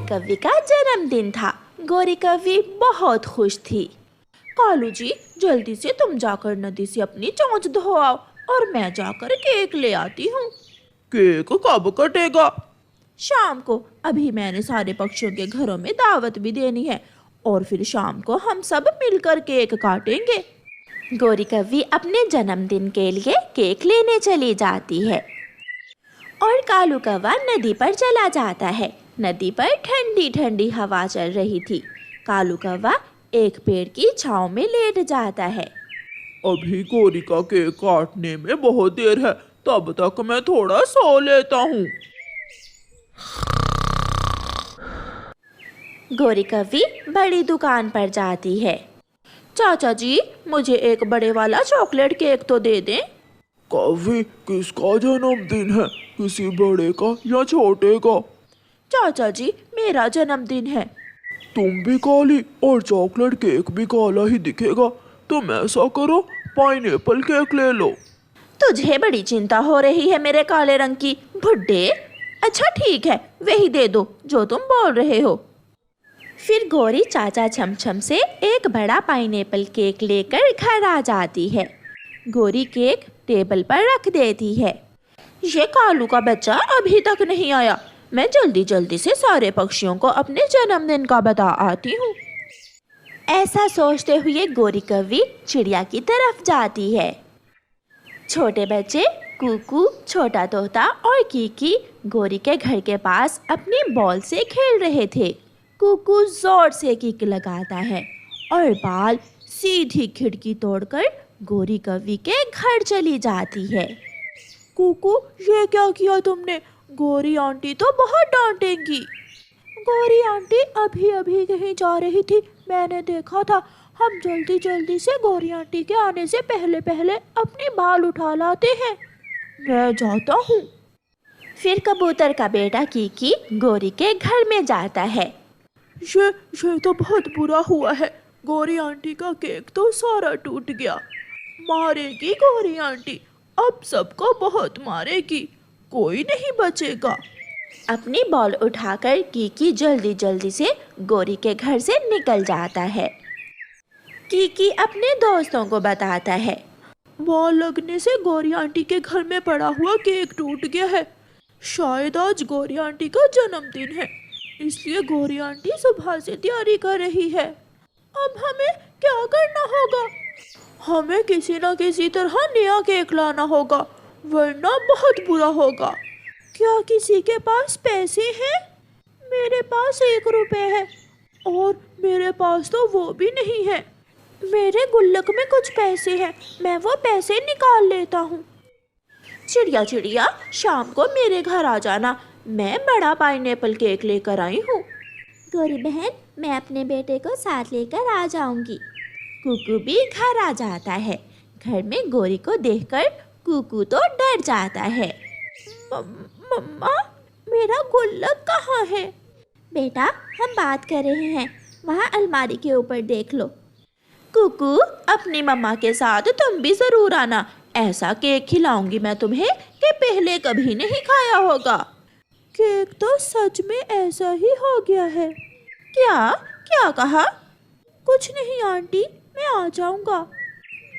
कव्वी का जन्मदिन था। गोरी कव्वी बहुत खुश थी। कालू जी, जल्दी से तुम जाकर नदी से अपनी चोंच धो आओ और मैं जाकर केक ले आती हूँ। केक कब कटेगा? शाम को। अभी मैंने सारे पक्षियों के घरों में दावत भी देनी है और फिर शाम को हम सब मिलकर केक काटेंगे। गोरी कव्वी अपने जन्मदिन के लिए केक लेने चली जाती है और कालू कौवा नदी पर चला जाता है। नदी पर ठंडी ठंडी हवा चल रही थी। कालू कौवा एक पेड़ की छांव में लेट जाता है। अभी गोरी का केक काटने में बहुत देर है, तब तक मैं थोड़ा सो लेता हूँ। गोरी कव्वी बड़ी दुकान पर जाती है। चाचा जी, मुझे एक बड़े वाला चॉकलेट केक तो दे दें। कव्वी, किसका जन्मदिन है? किसी बड़े का या छोटे का? चाचा जी, मेरा जन्मदिन है। तुम भी काली और चॉकलेट केक भी काला ही दिखेगा। तुम ऐसा करो, पाइनएप्पल केक ले लो। तुझे बड़ी चिंता हो रही है मेरे काले रंग की, बुड्ढे। अच्छा ठीक है, वही दे दो जो तुम बोल रहे हो। फिर गोरी चाचा छमछम से एक बड़ा पाइनएप्पल केक लेकर घर आ जाती है। गोरी केक टेबल पर रख देती है। ये कालू का बच्चा अभी तक नहीं आया। मैं जल्दी जल्दी से सारे पक्षियों को अपने जन्मदिन का बता आती हूँ। ऐसा सोचते हुए गोरी कव्वी चिड़िया की तरफ जाती है। छोटे बच्चे कुकू, छोटा तोता और कीकी गोरी के घर के पास अपनी बॉल से खेल रहे थे। कुकू जोर से किक लगाता है और बाल सीधी खिड़की तोड़कर गोरी कव्वी के घर चली जाती है। कुकू, ये क्या किया तुमने? गोरी आंटी तो बहुत डांटेंगी। गोरी आंटी अभी अभी कहीं जा रही थी, मैंने देखा था। हम जल्दी जल्दी से गोरी आंटी के आने से पहले पहले अपने बाल उठा लाते हैं। मैं जाता हूँ। फिर कबूतर का बेटा कीकी गोरी के घर में जाता है। ये तो बहुत बुरा हुआ है। गोरी आंटी का केक तो सारा टूट गया। मारेगी गोरी आंटी, अब सबको बहुत मारेगी, कोई नहीं बचेगा। अपनी बॉल उठाकर कीकी जल्दी जल्दी से गोरी के घर से निकल जाता है। कीकी अपने दोस्तों को बताता है, बॉल लगने से गोरी आंटी के घर में पड़ा हुआ केक टूट गया है। शायद आज गोरी आंटी का जन्मदिन है, इसलिए गोरी आंटी सुबह से तैयारी कर रही है। अब हमें क्या करना होगा? हमें किसी न किसी तरह नया केक लाना होगा, वरना बहुत बुरा होगा। क्या किसी के पास पैसे हैं? मेरे पास 1 रुपए है और मेरे पास तो वो भी नहीं है। मेरे गुल्लक में कुछ पैसे हैं, मैं वो पैसे निकाल लेता हूँ। चिड़िया चिड़िया, शाम को मेरे घर आ जाना, मैं बड़ा पाइनएप्पल केक लेकर आई हूँ। गोरी बहन, मैं अपने बेटे को साथ लेकर आ जाऊंगी। कुकू भी घर आ जाता है। घर में गोरी को देखकर कुकू तो डर जाता है। मम्मा, मेरा गुल्लक कहाँ है? बेटा, हम बात कर रहे हैं, वहाँ अलमारी के ऊपर देख लो। कुकू, अपनी मम्मा के साथ तुम भी जरूर आना। ऐसा केक खिलाऊंगी मैं तुम्हें कि पहले कभी नहीं खाया होगा। केक तो सच में ऐसा ही हो गया है। क्या कहा? कुछ नहीं आंटी, मैं आ जाऊंगा।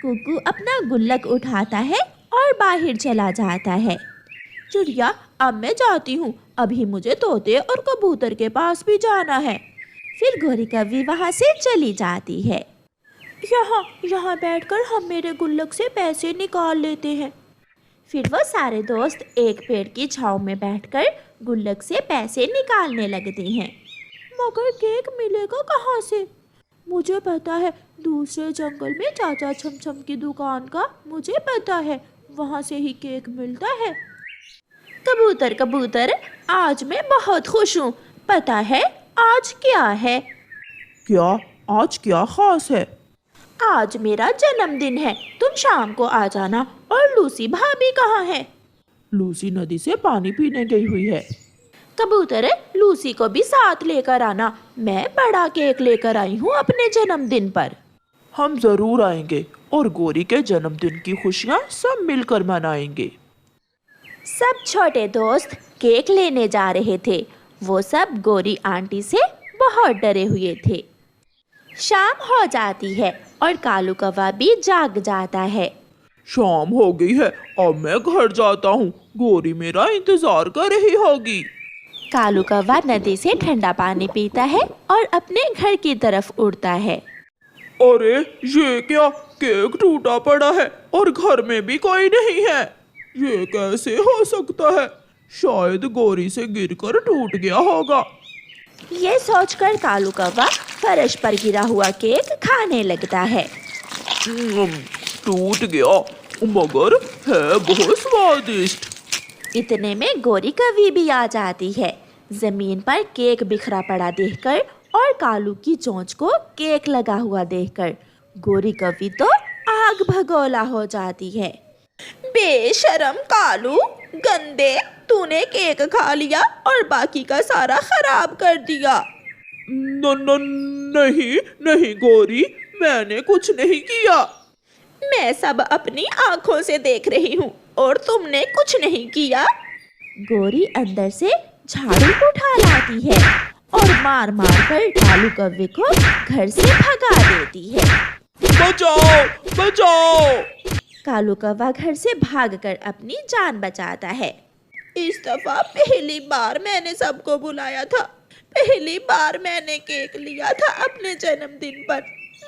कुकू अपना गुल्लक उठाता है और बाहर चला जाता है। चिड़िया, अब मैं जाती हूँ, अभी मुझे तोते और कबूतर के पास भी जाना है। फिर गोरी कव्वी वहाँ से चली जाती है। यहाँ बैठकर हम मेरे गुल्लक से पैसे निकाल लेते हैं। फिर वो सारे दोस्त एक पेड़ की छांव में बैठकर गुल्लक से पैसे निकालने लगते हैं। मगर केक मिलेगा कहाँ से? मुझे पता है, दूसरे जंगल में चाचा छमछम की दुकान का मुझे पता है, वहाँ से ही केक मिलता है। कबूतर कबूतर, आज मैं बहुत खुश हूँ। पता है आज क्या है? क्या? आज क्या खास है? आज मेरा जन्मदिन है, तुम शाम को आ जाना। और लूसी भाभी कहाँ है? लूसी नदी से पानी पीने गई हुई है। कबूतर, लूसी को भी साथ लेकर आना, मैं बड़ा केक लेकर आई हूँ अपने जन्मदिन पर। हम जरूर आएंगे और गोरी के जन्मदिन की खुशियाँ सब मिलकर मनाएंगे। सब छोटे दोस्त केक लेने जा रहे थे वो सब गोरी आंटी से बहुत डरे हुए थे। शाम हो जाती है और कालू कौवा भी जाग जाता है। शाम हो गई है, अब मैं घर जाता हूँ। गोरी मेरा इंतजार कर रही होगी। कालू कौवा नदी से ठंडा पानी पीता है और अपने घर की तरफ उड़ता है। अरे ये क्या, केक टूटा पड़ा है और घर में भी कोई नहीं है। ये कैसे हो सकता है? शायद गोरी से गिरकर टूट गया होगा। ये सोचकर कालू कौवा फर्श पर गिरा हुआ केक खाने लगता है। टूट गया, मगर है बहुत स्वादिष्ट। इतने में गोरी कौवी भी आ जाती है। जमीन पर केक बिखरा पड़ा देखकर और कालू की चोंच को केक लगा हुआ देखकर गोरी कौवी तो आग भगोला हो जाती है। बेशरम कालू, गंदे, तूने केक खा लिया और बाकी का सारा खराब कर दिया। नहीं नहीं गोरी, मैंने कुछ नहीं किया। मैं सब अपनी आंखों से देख रही हूँ और तुमने कुछ नहीं किया। गोरी अंदर से झाड़ू उठा लाती है और मार मार कर कालू कौवे को घर से भगा देती है। बचाओ बचाओ! कालू कौवा घर से भागकर अपनी जान बचाता है। इस दफा पहली बार मैंने सबको बुलाया था। पहली बार मैंने केक लिया था अपने जन्मदिन पर,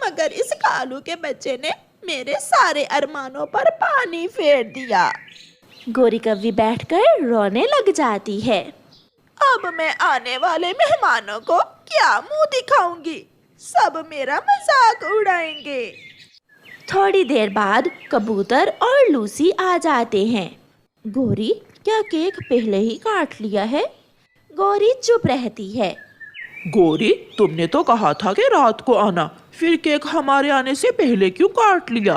मगर इस कालू के बच्चे ने मेरे सारे अरमानों पर पानी फेर दिया। गोरी कौवी बैठकर रोने लग जाती है। अब मैं आने वाले मेहमानों को क्या मुंह दिखाऊंगी? सब मेरा मजाक उड़ाएंगे। थोड़ी देर बाद कबूतर और लूसी आ जाते हैं। गोरी, क्या केक पहले ही काट लिया है? गोरी चुप रहती है। गोरी, तुमने तो कहा था कि रात को आना, फिर केक हमारे आने से पहले क्यों काट लिया?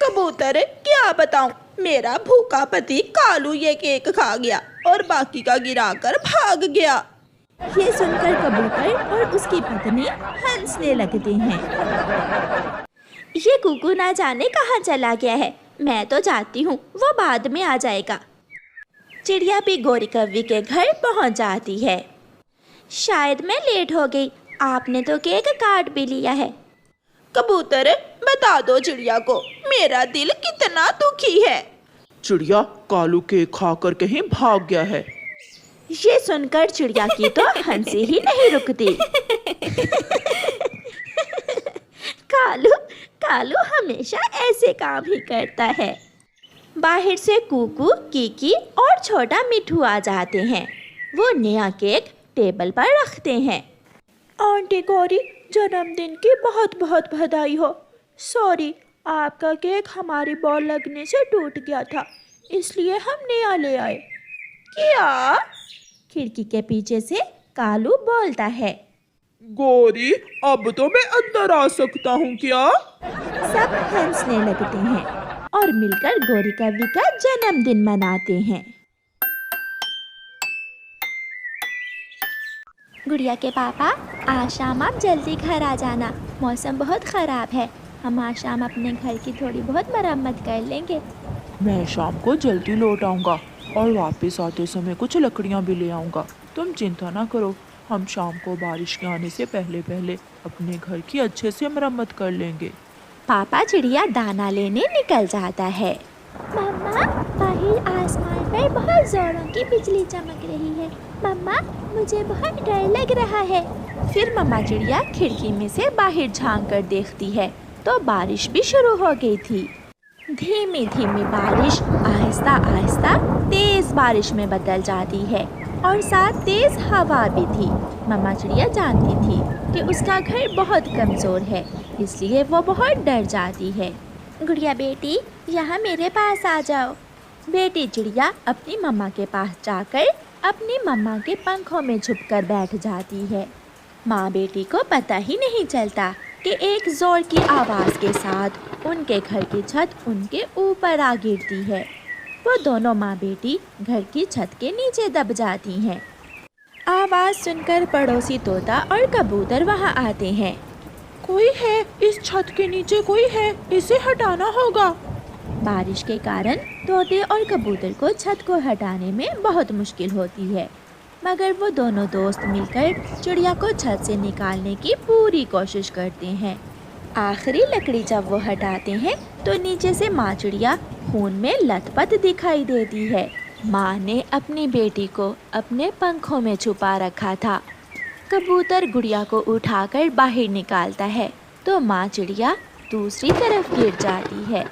कबूतर, क्या बताऊं, मेरा भूखा पति कालू ये केक खा गया और बाकी का गिराकर भाग गया। ये सुनकर कबूतर और उसकी पत्नी हंसने लगते हैं। ये कुकू ना जाने कहाँ चला गया है। मैं तो जाती हूँ, वो बाद में आ जाएगा। चिड़िया भी गोरी कौवी के घर पहुँच जाती है। शायद मैं लेट हो गई, आपने तो केक काट भी लिया है। कबूतर, बता दो चिड़िया को मेरा दिल कितना दुखी है। चिड़िया, कालू केक खाकर कहीं भाग गया है। ये सुनकर चिड़िया की तो हंसी ही नहीं रुकती। कालू कालू हमेशा ऐसे काम ही करता है। बाहर से कुकू, कीकी और छोटा मिठू आ जाते हैं। वो नया केक टेबल पर रखते हैं। आंटी गौरी, जन्मदिन की बहुत बहुत बधाई हो। सॉरी, आपका केक हमारी बॉल लगने से टूट गया था, इसलिए हम नया ले आए। क्या? खिड़की के पीछे से कालू बोलता है। गोरी, अब तो मैं अंदर आ सकता हूँ क्या? सब हंसने लगते हैं और मिलकर गोरी कौवी का जन्मदिन मनाते हैं। गुड़िया के पापा, आज शाम आप जल्दी घर आ जाना। मौसम बहुत ख़राब है। हम आज शाम अपने घर की थोड़ी बहुत मरम्मत कर लेंगे। मैं शाम को जल्दी लौट आऊँगा और वापस आते समय कुछ लकड़ियाँ भी ले आऊँगा। तुम चिंता ना करो, हम शाम को बारिश के आने से पहले पहले अपने घर की अच्छे से मरम्मत कर लेंगे। पापा चिड़िया दाना लेने निकल जाता है। मम्मा, बाहर आसमान पर बहुत जोरों की बिजली चमक रही है। मम्मा, मुझे बहुत डर लग रहा है। फिर मम्मा चिड़िया खिड़की में से बाहर झांक कर देखती है तो बारिश भी शुरू हो गई थी। धीमी धीमी बारिश आहिस्ता आहिस्ता तेज बारिश में बदल जाती है और साथ तेज हवा भी थी। मम्मा चिड़िया जानती थी कि उसका घर बहुत कमज़ोर है, इसलिए वो बहुत डर जाती है। गुड़िया बेटी, यहाँ मेरे पास आ जाओ। बेटी चिड़िया अपनी मम्मा के पास जाकर अपनी मम्मा के पंखों में छुपकर बैठ जाती है। माँ बेटी को पता ही नहीं चलता कि एक ज़ोर की आवाज़ के साथ उनके घर की छत उनके ऊपर आ गिरती है। वो दोनों माँ बेटी घर की छत के नीचे दब जाती हैं। आवाज़ सुनकर पड़ोसी तोता और कबूतर वहाँ आते हैं। कोई है, इस छत के नीचे कोई है, इसे हटाना होगा। बारिश के कारण तोते और कबूतर को छत को हटाने में बहुत मुश्किल होती है, मगर वो दोनों दोस्त मिलकर चिड़िया को छत से निकालने की पूरी कोशिश करते हैं। आखिरी लकड़ी जब वो हटाते हैं तो नीचे से माँ चिड़िया खून में लथपथ दिखाई देती है। माँ ने अपनी बेटी को अपने पंखों में छुपा रखा था। कबूतर गुड़िया को उठाकर बाहर निकालता है तो माँ चिड़िया दूसरी तरफ गिर जाती है।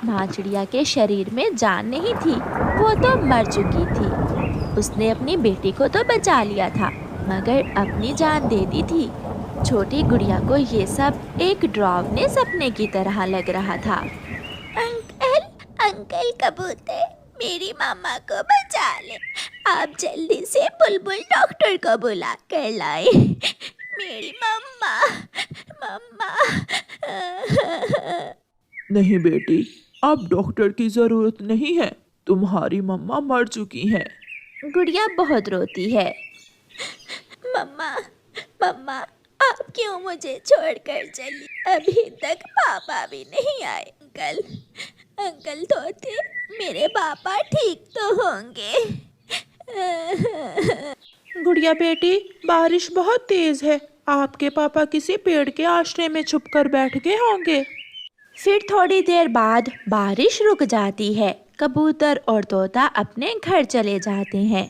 माँ चिड़िया के शरीर में जान नहीं थी, वो तो मर चुकी थी। उसने अपनी बेटी को तो बचा लिया था मगर अपनी जान दे दी थी। छोटी गुड़िया को ये सब एक डरावने सपने की तरह लग रहा था। अंकल, अंकल कबूतर, मेरी मम्मा को बचा ले। आप जल्दी से बुलबुल डॉक्टर को बुला कर लाए। मेरी मम्मा, मम्मा। नहीं बेटी, अब डॉक्टर की जरूरत नहीं है, तुम्हारी मम्मा मर चुकी हैं। गुड़िया बहुत रोती है। मम्मा, मम्मा, आप क्यों मुझे छोड़कर चली? अभी तक पापा भी नहीं आए। अंकल, अंकल तो थे, मेरे पापा ठीक तो होंगे। गुड़िया बेटी, बारिश बहुत तेज है, आपके पापा किसी पेड़ के आश्रय में छुपकर बैठ गए होंगे। फिर थोड़ी देर बाद बारिश रुक जाती है। कबूतर और तोता अपने घर चले जाते हैं।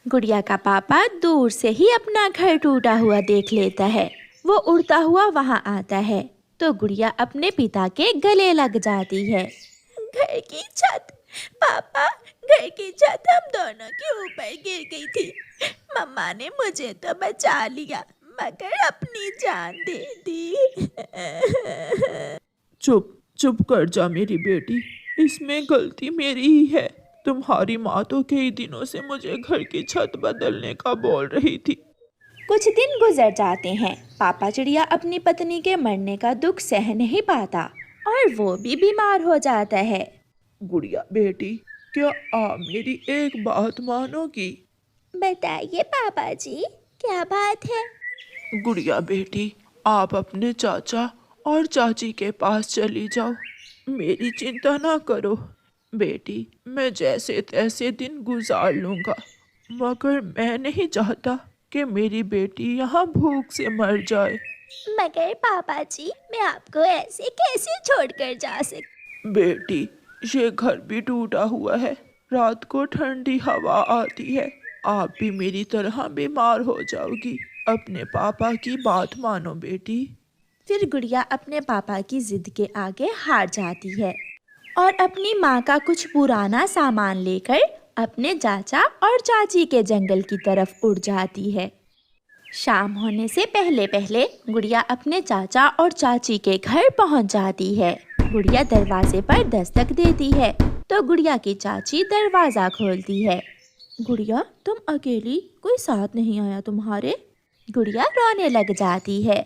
गुड़िया का पापा दूर से ही अपना घर टूटा हुआ देख लेता है। वो उड़ता हुआ वहाँ आता है तो गुड़िया अपने पिता के गले लग जाती है। घर की छत, पापा, घर की छत हम दोनों के ऊपर गिर गई थी। मम्मा ने मुझे तो बचा लिया मगर अपनी जान दे दी। चुप चुप कर जा मेरी बेटी, इसमें गलती मेरी ही है। तुम्हारी माँ तो कई दिनों से मुझे घर की छत बदलने का बोल रही थी। कुछ दिन गुजर जाते हैं। पापा चिड़िया अपनी पत्नी के मरने का दुख सह नहीं पाता और वो भी बीमार हो जाता है। गुड़िया बेटी, क्या आप मेरी एक बात मानोगी? बताइए पापा जी, क्या बात है? गुड़िया बेटी, आप अपने चाचा और चाची के पास चली जाओ, मेरी चिंता ना करो। बेटी, मैं जैसे तैसे दिन गुजार लूँगा मगर मैं नहीं चाहता कि मेरी बेटी यहाँ भूख से मर जाए। मगर पापा जी, मैं आपको ऐसे कैसे छोड़कर जा सकती? बेटी, ये घर भी टूटा हुआ है, रात को ठंडी हवा आती है, आप भी मेरी तरह बीमार हो जाओगी। अपने पापा की बात मानो बेटी। फिर गुड़िया अपने पापा की जिद के आगे हार जाती है और अपनी माँ का कुछ पुराना सामान लेकर अपने चाचा और चाची के जंगल की तरफ उड़ जाती है। शाम होने से पहले पहले गुड़िया अपने चाचा और चाची के घर पहुंच जाती है। गुड़िया दरवाजे पर दस्तक देती है तो गुड़िया की चाची दरवाज़ा खोलती है। गुड़िया, तुम अकेली, कोई साथ नहीं आया तुम्हारे? गुड़िया रोने लग जाती है।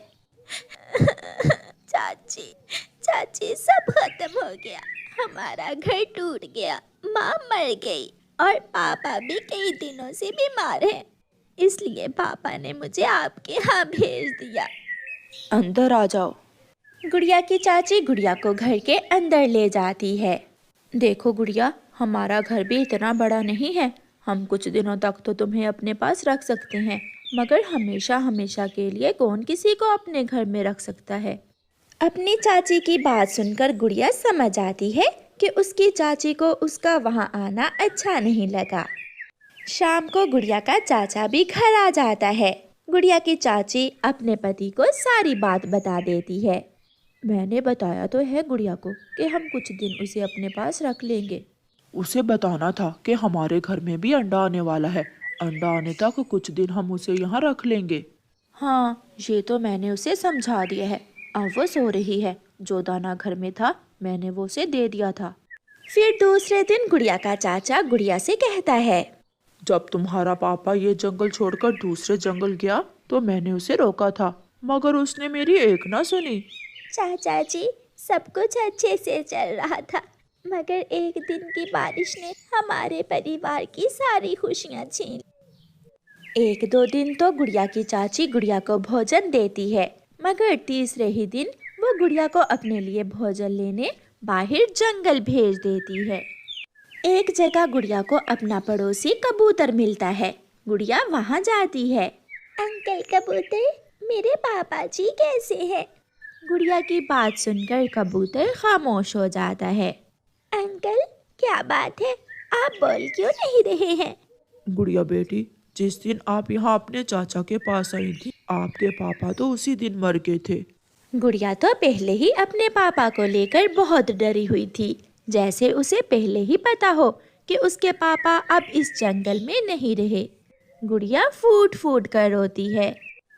चाची, चाची, सब खत्म हो गया, हमारा घर टूट गया, माँ मर गई और पापा भी कई दिनों से बीमार हैं, इसलिए पापा ने मुझे आपके यहाँ भेज दिया। अंदर आ जाओ। गुड़िया की चाची गुड़िया को घर के अंदर ले जाती है। देखो गुड़िया, हमारा घर भी इतना बड़ा नहीं है, हम कुछ दिनों तक तो तुम्हें अपने पास रख सकते हैं मगर हमेशा हमेशा के लिए कौन किसी को अपने घर में रख सकता है। अपनी चाची की बात सुनकर गुड़िया समझ आती है कि उसकी चाची को उसका वहाँ आना अच्छा नहीं लगा। शाम को गुड़िया का चाचा भी घर आ जाता है। गुड़िया की चाची अपने पति को सारी बात बता देती है। मैंने बताया तो है गुड़िया को कि हम कुछ दिन उसे अपने पास रख लेंगे। उसे बताना था कि हमारे घर में भी अंडा आने वाला है, अंडा आने तक कुछ दिन हम उसे यहाँ रख लेंगे। हाँ, ये तो मैंने उसे समझा दिया है, अब वो सो रही है। जो दाना घर में था मैंने वो उसे दे दिया था। फिर दूसरे दिन गुड़िया का चाचा गुड़िया से कहता है, जब तुम्हारा पापा ये जंगल छोड़कर दूसरे जंगल गया तो मैंने उसे रोका था मगर उसने मेरी एक ना सुनी। चाचा जी, सब कुछ अच्छे से चल रहा था मगर एक दिन की बारिश ने हमारे परिवार की सारी खुशियाँ छीन। एक दो दिन तो गुड़िया की चाची गुड़िया को भोजन देती है मगर तीसरे ही दिन वो गुड़िया को अपने लिए भोजन लेने बाहर जंगल भेज देती है। एक जगह गुड़िया को अपना पड़ोसी कबूतर मिलता है। गुड़िया वहाँ जाती है। अंकल कबूतर, मेरे पापा जी कैसे हैं? गुड़िया की बात सुनकर कबूतर खामोश हो जाता है। अंकल, क्या बात है? आप बोल क्यों नहीं रहे हैं? गुड़िया बेटी, जिस दिन आप यहाँ अपने चाचा के पास आई थी, आपके पापा तो उसी दिन मर गए थे। गुड़िया तो पहले ही अपने पापा को लेकर बहुत डरी हुई थी, जैसे उसे पहले ही पता हो कि उसके पापा अब इस जंगल में नहीं रहे। गुड़िया फूट फूट कर रोती है।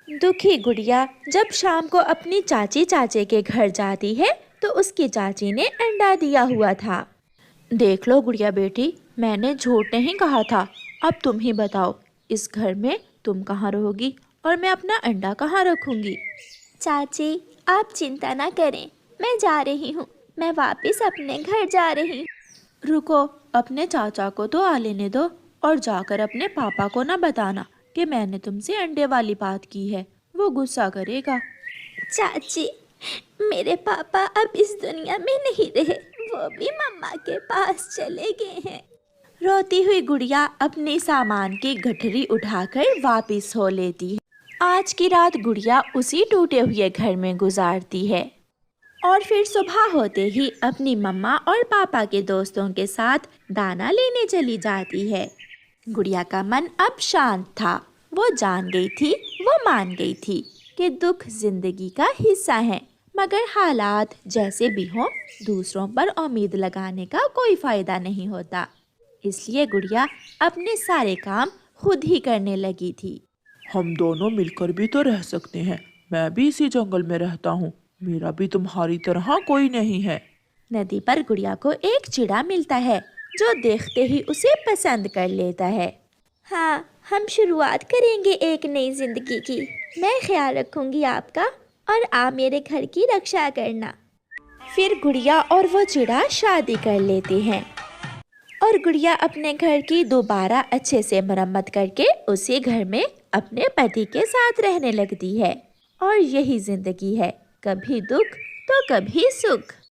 दुखी गुड़िया जब शाम को अपनी चाची चाचे के घर जाती है तो उसकी चाची ने अंडा दिया हुआ था। देख लो गुड़िया बेटी, मैंने झूठ नहीं कहा था। अब तुम ही बताओ, इस घर में तुम कहाँ रहोगी और मैं अपना अंडा कहाँ रखूँगी? चाची, आप चिंता ना करें, मैं जा रही हूँ। मैं वापस अपने घर जा रही हूँ। रुको, अपने चाचा को तो आ लेने दो और जाकर अपने पापा को ना बताना कि मैंने तुमसे अंडे वाली बात की है, वो गुस्सा करेगा। चाची, मेरे पापा अब इस दुनिया में नहीं रहे, वो भी मम्मा के पास चले गए हैं। रोती हुई गुड़िया अपने सामान की गठरी उठाकर वापस हो लेती है। आज की रात गुड़िया उसी टूटे हुए घर में गुजारती है और फिर सुबह होते ही अपनी मम्मा और पापा के दोस्तों के साथ दाना लेने चली जाती है। गुड़िया का मन अब शांत था। वो जान गई थी, वो मान गई थी कि दुख जिंदगी का हिस्सा है, मगर हालात जैसे भी हों, दूसरों पर उम्मीद लगाने का कोई फायदा नहीं होता। इसलिए गुड़िया अपने सारे काम खुद ही करने लगी थी। हम दोनों मिलकर भी तो रह सकते हैं। मैं भी इसी जंगल में रहता हूँ, मेरा भी तुम्हारी तरह कोई नहीं है। नदी पर गुड़िया को एक चिड़ा मिलता है जो देखते ही उसे पसंद कर लेता है। हाँ, हम शुरुआत करेंगे एक नई जिंदगी की। मैं ख्याल रखूंगी आपका और आप मेरे घर की रक्षा करना। फिर गुड़िया और वो चिड़ा शादी कर लेते हैं और गुड़िया अपने घर की दोबारा अच्छे से मरम्मत करके उसी घर में अपने पति के साथ रहने लगती है। और यही जिंदगी है, कभी दुख तो कभी सुख।